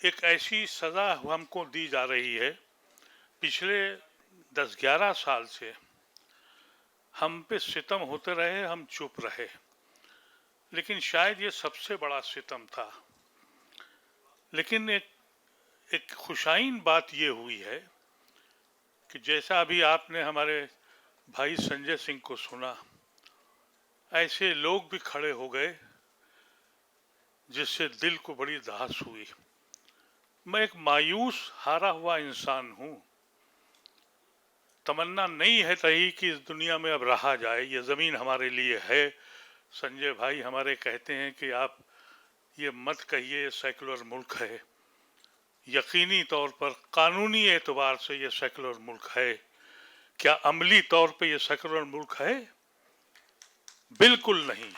एक ऐसी सज़ा हमको दी जा रही है। पिछले 10-11 साल से हम पे सितम होते रहे, हम चुप रहे, लेकिन शायद ये सबसे बड़ा सितम था। लेकिन एक खुशाइन बात ये हुई है कि जैसा अभी आपने हमारे भाई संजय सिंह को सुना, ऐसे लोग भी खड़े हो गए जिससे दिल को बड़ी दहास हुई। मैं एक मायूस हारा हुआ इंसान हूँ। तमन्ना नहीं है रही कि इस दुनिया में अब रहा जाए, ये ज़मीन हमारे लिए है। संजय भाई हमारे कहते हैं कि आप ये मत कहिए सेकुलर मुल्क है। यकीनी तौर पर कानूनी एतबार से ये सेकुलर मुल्क है। क्या अमली तौर पे ये सेकुलर मुल्क है? बिल्कुल नहीं।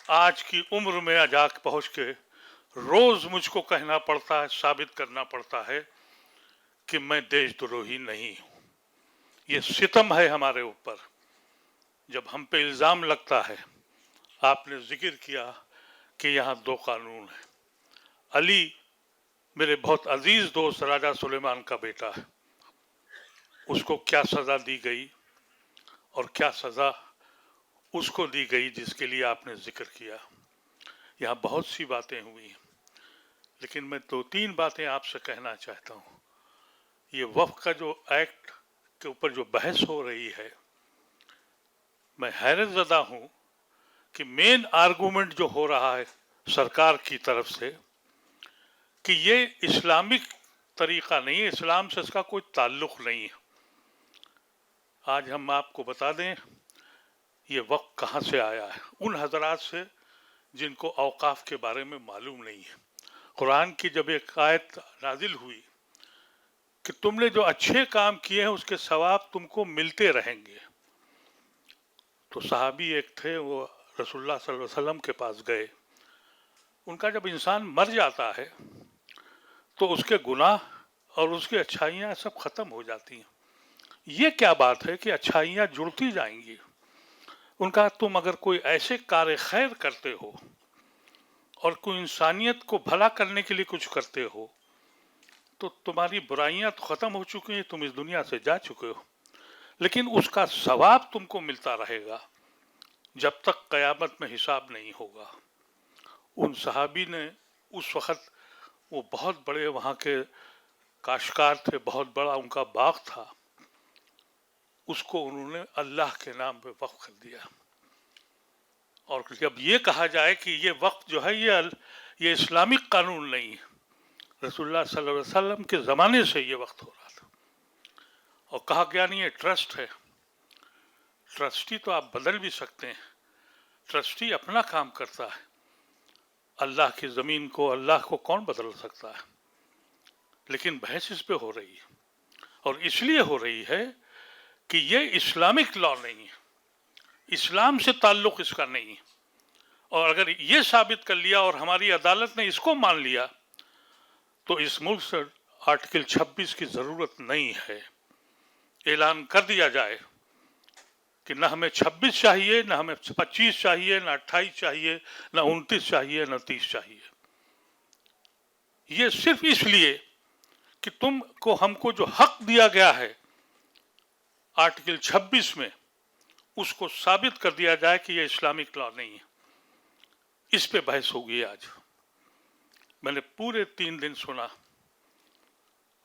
आज की उम्र में अजाक पहुंच के रोज मुझको कहना पड़ता है, साबित करना पड़ता है कि मैं देशद्रोही नहीं हूं। ये सितम है हमारे ऊपर जब हम पे इल्जाम लगता है। आपने जिक्र किया कि यहाँ 2 कानून है। अली मेरे बहुत अजीज दोस्त राजा सुलेमान का बेटा है, उसको क्या सजा दी गई और क्या सजा उसको दी गई जिसके लिए आपने जिक्र किया। यहाँ बहुत सी बातें हुई, लेकिन मैं 2-3 बातें आपसे कहना चाहता हूँ। ये वक्फ का जो एक्ट के ऊपर जो बहस हो रही है, मैं हैरत ज़दा हूँ कि मेन आर्गुमेंट जो हो रहा है सरकार की तरफ से कि ये इस्लामिक तरीका नहीं है, इस्लाम से इसका कोई ताल्लुक नहीं है। आज हम आपको बता दें ये वक्त कहाँ से आया है, उन हजरात से जिनको औकाफ के बारे में मालूम नहीं है। कुरान की जब एक आयत नाजिल हुई कि तुमने जो अच्छे काम किए हैं उसके सवाब तुमको मिलते रहेंगे, तो सहाबी एक थे, वो रसूलुल्लाह सल्लल्लाहु अलैहि वसल्लम के पास गए। उनका जब इंसान मर जाता है तो उसके गुनाह और उसकी अच्छाइयाँ सब खत्म हो जाती हैं। ये क्या बात है कि अच्छाइयाँ जुड़ती जाएंगी? उनका तुम अगर कोई ऐसे कार्य खैर करते हो और कोई इंसानियत को भला करने के लिए कुछ करते हो तो तुम्हारी बुराइयां तो खत्म हो चुकी हैं, तुम इस दुनिया से जा चुके हो, लेकिन उसका सवाब तुमको मिलता रहेगा जब तक कयामत में हिसाब नहीं होगा। उन सहाबी ने उस वक्त, वो बहुत बड़े वहाँ के काश्तकार थे, बहुत बड़ा उनका बाग था, उसको उन्होंने अल्लाह के नाम पे वक्फ कर दिया। और जब ये कहा जाए कि ये वक्फ जो है ये इस्लामिक कानून नहीं है, रसूलुल्लाह सल्लल्लाहु अलैहि वसल्लम के ज़माने से ये वक्त हो रहा था, और कहा गया नहीं ये ट्रस्ट है। ट्रस्टी तो आप बदल भी सकते हैं, ट्रस्टी अपना काम करता है। अल्लाह की ज़मीन को, अल्लाह को कौन बदल सकता है? लेकिन बहस इस पे हो रही है, और इसलिए हो रही है कि ये इस्लामिक लॉ नहीं है, इस्लाम से ताल्लुक इसका नहीं है। और अगर ये साबित कर लिया और हमारी अदालत ने इसको मान लिया तो इस मुल्क से आर्टिकल 26 की ज़रूरत नहीं है। ऐलान कर दिया जाए कि न हमें 26 चाहिए, न हमें 25 चाहिए, न 28 चाहिए, न 29 चाहिए, न 30 चाहिए। ये सिर्फ इसलिए कि तुमको, हमको जो हक दिया गया है आर्टिकल 26 में, उसको साबित कर दिया जाए कि ये इस्लामिक लॉ नहीं है। इस पे बहस होगी आज। मैंने पूरे 3 दिन सुना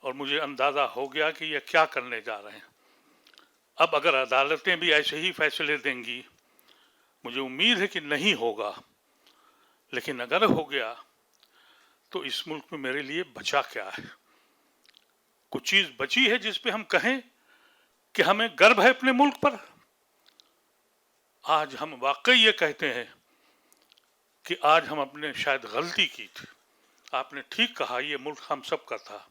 और मुझे अंदाजा हो गया कि ये क्या करने जा रहे हैं। अब अगर अदालतें भी ऐसे ही फैसले देंगी, मुझे उम्मीद है कि नहीं होगा, लेकिन अगर हो गया तो इस मुल्क में मेरे लिए बचा क्या है? कुछ चीज बची है जिस पे हम कहें कि हमें गर्व है अपने मुल्क पर? आज हम वाकई ये कहते हैं कि आज हम अपने शायद गलती की थी। आपने ठीक कहा, ये मुल्क हम सब का था,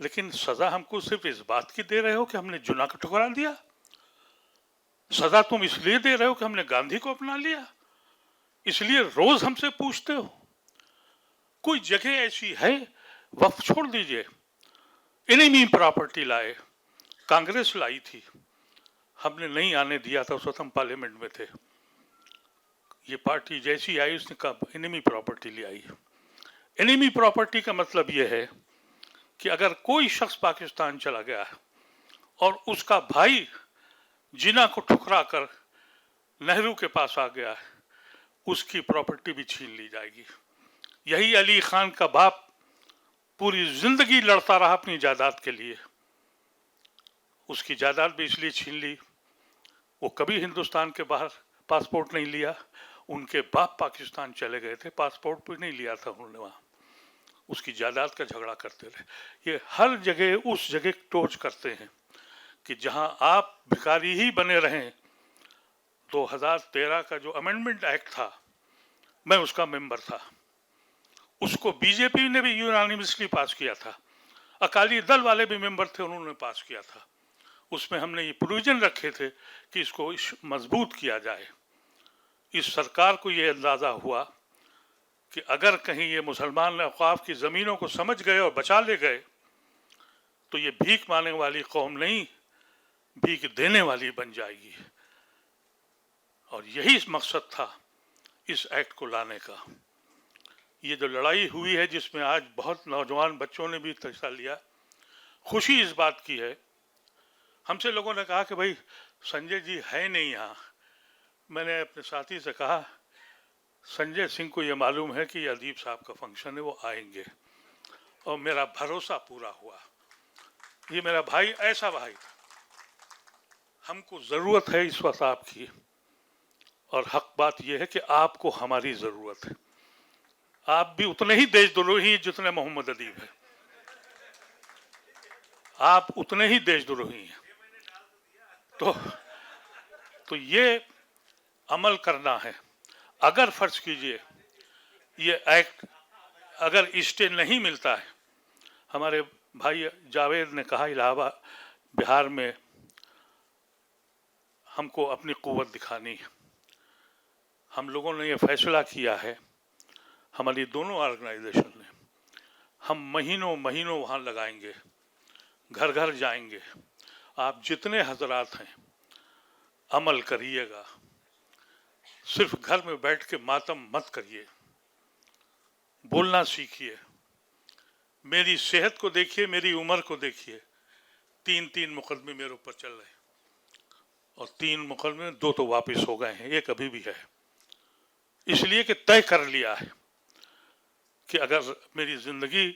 लेकिन सजा हमको सिर्फ इस बात की दे रहे हो कि हमने जुना का ठुकरा दिया? सजा तुम इसलिए दे रहे हो कि हमने गांधी को अपना लिया, इसलिए रोज हमसे पूछते हो? कोई जगह ऐसी है? वक्फ छोड़ दीजिए, एनिमी प्रॉपर्टी लाए, कांग्रेस लाई थी, हमने नहीं आने दिया था, उस वक्त हम पार्लियामेंट में थे। ये पार्टी जैसी आई उसने कहा एनिमी प्रॉपर्टी ले आई। एनिमी प्रॉपर्टी का मतलब यह है कि अगर कोई शख्स पाकिस्तान चला गया है और उसका भाई जिना को ठुकरा कर नेहरू के पास आ गया है, उसकी प्रॉपर्टी भी छीन ली जाएगी। यही अली खान का बाप पूरी जिंदगी लड़ता रहा अपनी जायदाद के लिए, उसकी जायदाद भी इसलिए छीन ली, वो कभी हिंदुस्तान के बाहर पासपोर्ट नहीं लिया, उनके बाप पाकिस्तान चले गए थे, पासपोर्ट भी नहीं लिया था उन्होंने, वहाँ उसकी जायदाद का झगड़ा करते रहे। ये हर जगह उस जगह टोच करते हैं कि जहां आप भिखारी ही बने रहें। 2013 का जो अमेंडमेंट एक्ट था, मैं उसका मेंबर था, उसको बीजेपी ने भी यूनानिमसली पास किया था, अकाली दल वाले भी मेंबर थे, उन्होंने पास किया था। उसमें हमने ये प्रोविजन रखे थे कि इसको मजबूत किया जाए। इस सरकार को ये अंदाजा हुआ कि अगर कहीं ये मुसलमान औकाफ की ज़मीनों को समझ गए और बचा ले गए तो ये भीख मांगने वाली कौम नहीं, भीख देने वाली बन जाएगी। और यही मकसद था इस एक्ट को लाने का। ये जो लड़ाई हुई है जिसमें आज बहुत नौजवान बच्चों ने भी हिस्सा लिया, खुशी इस बात की है, हमसे लोगों ने कहा कि भाई संजय जी है नहीं यहाँ। मैंने अपने साथी से कहा संजय सिंह को ये मालूम है कि अदीब साहब का फंक्शन है, वो आएंगे, और मेरा भरोसा पूरा हुआ। ये मेरा भाई ऐसा भाई था, हमको ज़रूरत है इस वक्त आपकी, और हक बात यह है कि आपको हमारी ज़रूरत है। आप भी उतने ही देशद्रोही हैं जितने मोहम्मद अदीब है, आप उतने ही देशद्रोही हैं। तो ये अमल करना है। अगर फर्ज कीजिए ये एक्ट अगर स्टे नहीं मिलता है, हमारे भाई जावेद ने कहा इलाहाबाद बिहार में हमको अपनी कुव्वत दिखानी है। हम लोगों ने ये फैसला किया है, हमारी दोनों ऑर्गेनाइजेशन ने, हम महीनों महीनों वहाँ लगाएंगे, घर घर जाएंगे। आप जितने हजरात हैं अमल करिएगा, सिर्फ घर में बैठ के मातम मत करिए, बोलना सीखिए। मेरी सेहत को देखिए, मेरी उम्र को देखिए, 3 मुकदमे मेरे ऊपर चल रहे हैं, और 3 मुकदमे 2 तो वापस हो गए हैं, एक अभी भी है। इसलिए कि तय कर लिया है कि अगर मेरी जिंदगी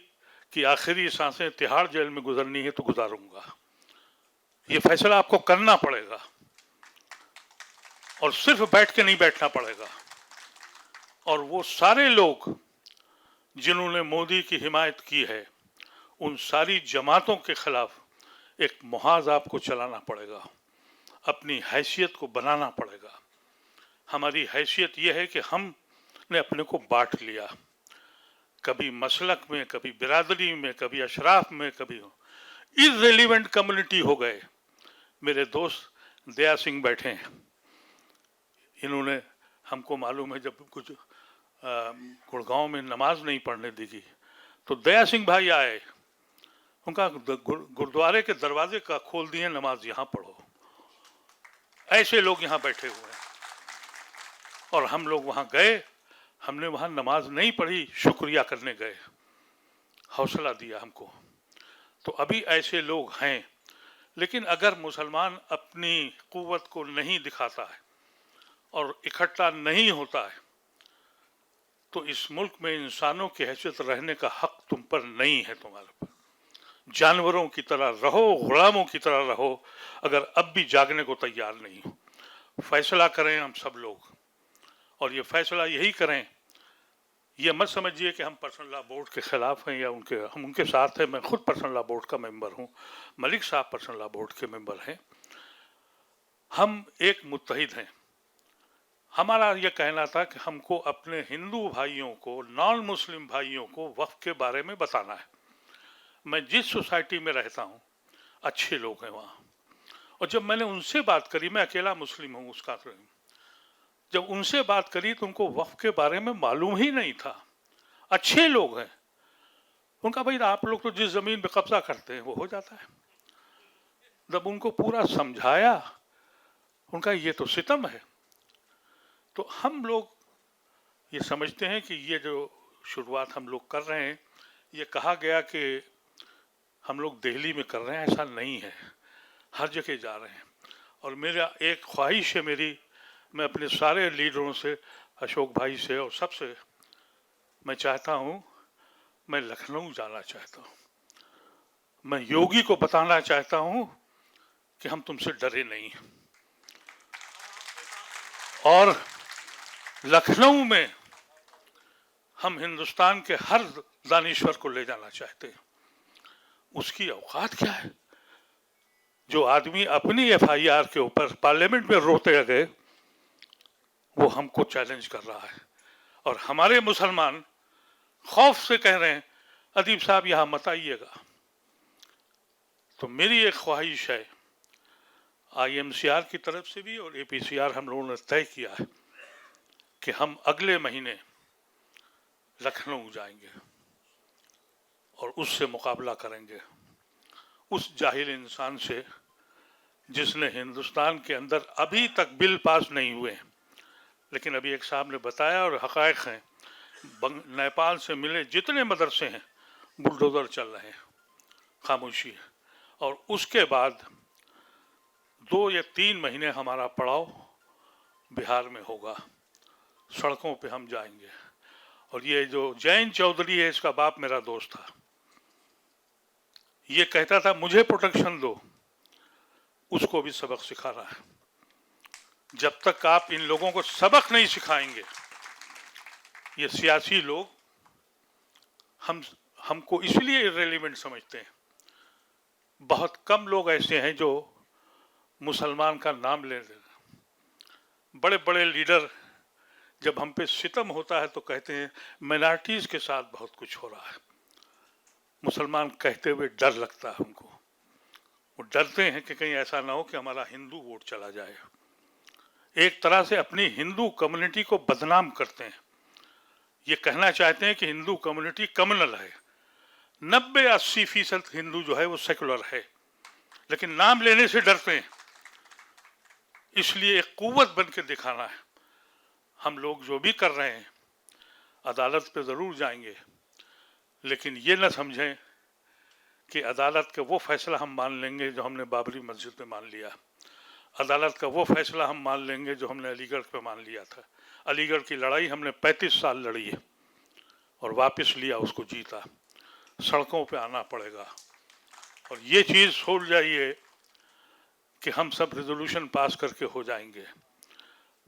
की आखिरी सांसें तिहाड़ जेल में गुजरनी है तो गुजारूंगा। ये फैसला आपको करना पड़ेगा, और सिर्फ बैठ के नहीं बैठना पड़ेगा। और वो सारे लोग जिन्होंने मोदी की हिमायत की है, उन सारी जमातों के खिलाफ एक मुहाज आपको चलाना पड़ेगा, अपनी हैसियत को बनाना पड़ेगा। हमारी हैसियत यह है कि हमने अपने को बांट लिया, कभी मसलक में, कभी बिरादरी में, कभी अशराफ में, कभी इर्रेलिवेंट कम्युनिटी हो गए। मेरे दोस्त दया सिंह बैठे हैं, इन्होंने हमको मालूम है जब कुछ गुड़गांव में नमाज नहीं पढ़ने दी तो दया सिंह भाई आए, उनका गुरुद्वारे के दरवाजे का खोल दिए, नमाज यहाँ पढ़ो। ऐसे लोग यहाँ बैठे हुए हैं, और हम लोग वहाँ गए, हमने वहाँ नमाज नहीं पढ़ी, शुक्रिया करने गए, हौसला दिया हमको। तो अभी ऐसे लोग हैं। लेकिन अगर मुसलमान अपनी कुव्वत को नहीं दिखाता है और इकट्ठा नहीं होता है तो इस मुल्क में इंसानों की हैसियत रहने का हक तुम पर नहीं है। तुम्हारे पर जानवरों की तरह रहो, गुलामों की तरह रहो, अगर अब भी जागने को तैयार नहीं हो। फैसला करें हम सब लोग, और ये फैसला यही करें। ये मत समझिए कि हम पर्सनल लॉ बोर्ड के खिलाफ हैं या हम उनके साथ हैं। मैं खुद पर्सनल लॉ बोर्ड का मेंबर हूँ, मलिक साहब पर्सनल लॉ बोर्ड के मेंबर हैं। हम एक मुत्तहिद हैं। हमारा यह कहना था कि हमको अपने हिंदू भाइयों को, नॉन मुस्लिम भाइयों को वक्फ के बारे में बताना है। मैं जिस सोसाइटी में रहता हूँ अच्छे लोग हैं वहाँ, और जब मैंने उनसे बात करी, मैं अकेला मुस्लिम हूँ उसका, जब उनसे बात करी तो उनको वक्फ के बारे में मालूम ही नहीं था। अच्छे लोग हैं। उनका भाई आप लोग तो जिस जमीन पे कब्जा करते हैं वो हो जाता है। जब उनको पूरा समझाया, उनका ये तो सितम है। तो हम लोग ये समझते हैं कि ये जो शुरुआत हम लोग कर रहे हैं, ये कहा गया कि हम लोग दिल्ली में कर रहे हैं, ऐसा नहीं है, हर जगह जा रहे हैं। और मेरा एक ख्वाहिश है मेरी, मैं अपने सारे लीडरों से, अशोक भाई से और सबसे मैं चाहता हूँ, मैं लखनऊ जाना चाहता हूँ, मैं योगी को बताना चाहता हूँ कि हम तुमसे डरे नहीं। और लखनऊ में हम हिंदुस्तान के हर दानिश्वर को ले जाना चाहते हैं। उसकी औकात क्या है? जो आदमी अपनी एफआईआर के ऊपर पार्लियामेंट में रोते गए, वो हमको चैलेंज कर रहा है। और हमारे मुसलमान खौफ से कह रहे हैं अदीब साहब यहां मत आइएगा। तो मेरी एक ख्वाहिश है, आईएमसीआर की तरफ से भी और एपीसीआर हम लोगों ने तय किया है कि हम अगले महीने लखनऊ जाएंगे और उससे मुकाबला करेंगे, उस जाहिल इंसान से जिसने हिंदुस्तान के अंदर अभी तक बिल पास नहीं हुए। लेकिन अभी एक साहब ने बताया और हकायक हैं, नेपाल से मिले जितने मदरसे हैं बुलडोजर चल रहे हैं, खामोशी है। और उसके बाद 2 या 3 महीने हमारा पड़ाव बिहार में होगा, सड़कों पे हम जाएंगे। और ये जो जैन चौधरी है, इसका बाप मेरा दोस्त था, ये कहता था मुझे प्रोटेक्शन दो, उसको भी सबक सिखा रहा है। जब तक आप इन लोगों को सबक नहीं सिखाएंगे, ये सियासी लोग हमको इसलिए इर्रेलेवेंट समझते हैं। बहुत कम लोग ऐसे हैं जो मुसलमान का नाम ले रहे हैं। बड़े बड़े लीडर जब हम पे सितम होता है तो कहते हैं माइनॉरिटीज के साथ बहुत कुछ हो रहा है। मुसलमान कहते हुए डर लगता है उनको, वो डरते हैं कि कहीं ऐसा ना हो कि हमारा हिंदू वोट चला जाए। एक तरह से अपनी हिंदू कम्युनिटी को बदनाम करते हैं। ये कहना चाहते हैं कि हिंदू कम्युनिटी कम्युनल है, 90-80% हिंदू जो है वो सेकुलर है, लेकिन नाम लेने से डरते हैं। इसलिए एक कुव्वत बन के दिखाना है। हम लोग जो भी कर रहे हैं, अदालत पे जरूर जाएंगे, लेकिन ये न समझें कि अदालत का वो फैसला हम मान लेंगे जो हमने बाबरी मस्जिद पे मान लिया, अदालत का वो फैसला हम मान लेंगे जो हमने अलीगढ़ पे मान लिया था। अलीगढ़ की लड़ाई हमने 35 साल लड़ी है और वापस लिया, उसको जीता। सड़कों पे आना पड़ेगा। और ये चीज़ सोच जाइए कि हम सब रेजोल्यूशन पास करके हो जाएंगे।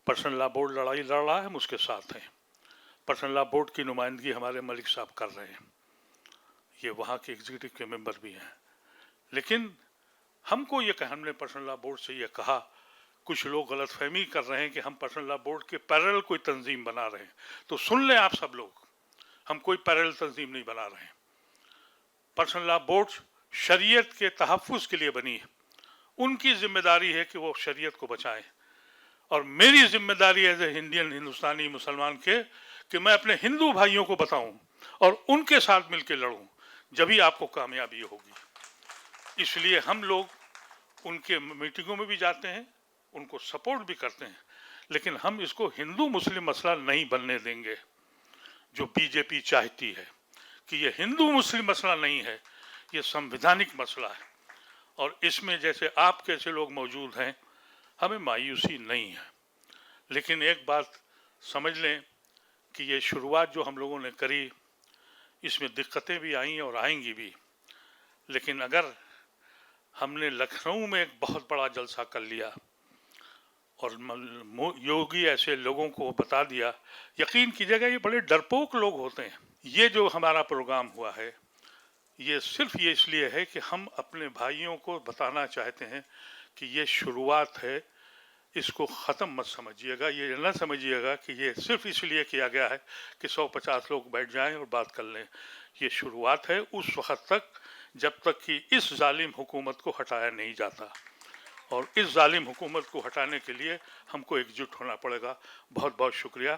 पर्सनल लॉ बोर्ड लड़ाई लड़ रहा है, हम उसके साथ हैं। पर्सनल लॉ बोर्ड की नुमाइंदगी हमारे मलिक साहब कर रहे हैं, ये वहाँ के एग्जीक्यूटिव के मेंबर भी हैं। लेकिन हमको ये हमने पर्सनल लॉ बोर्ड से ये कहा, कुछ लोग गलतफहमी कर रहे हैं कि हम पर्सनल लॉ बोर्ड के पैरेलल कोई तंजीम बना रहे हैं। तो सुन लें आप सब लोग, हम कोई पैरेलल तंजीम नहीं बना रहे हैं। पर्सनल लॉ बोर्ड शरीयत के तहफ़्फ़ुज़ के लिए बनी है, उनकी जिम्मेदारी है कि वो शरीयत को बचाएं। और मेरी जिम्मेदारी एज ए इंडियन, हिंदुस्तानी मुसलमान के, कि मैं अपने हिंदू भाइयों को बताऊं और उनके साथ मिलकर लड़ूं, जब ही आपको कामयाबी होगी। इसलिए हम लोग उनके मीटिंगों में भी जाते हैं, उनको सपोर्ट भी करते हैं, लेकिन हम इसको हिंदू मुस्लिम मसला नहीं बनने देंगे जो बीजेपी चाहती है कि ये हिंदू मुस्लिम मसला नहीं है, ये संवैधानिक मसला है। और इसमें जैसे आप कैसे लोग मौजूद हैं, हमें मायूसी नहीं है। लेकिन एक बात समझ लें कि ये शुरुआत जो हम लोगों ने करी, इसमें दिक्कतें भी आई और आएंगी भी। लेकिन अगर हमने लखनऊ में एक बहुत बड़ा जलसा कर लिया और योगी ऐसे लोगों को बता दिया, यकीन कीजिएगा ये बड़े डरपोक लोग होते हैं। ये जो हमारा प्रोग्राम हुआ है, ये सिर्फ ये इसलिए है कि हम अपने भाइयों को बताना चाहते हैं कि ये शुरुआत है, इसको ख़त्म मत समझिएगा। ये न समझिएगा कि ये सिर्फ इसलिए किया गया है कि 150 लोग बैठ जाएं और बात कर लें। ये शुरुआत है उस वक़्त तक जब तक कि इस जालिम हुकूमत को हटाया नहीं जाता, और इस जालिम हुकूमत को हटाने के लिए हमको एकजुट होना पड़ेगा। बहुत बहुत शुक्रिया।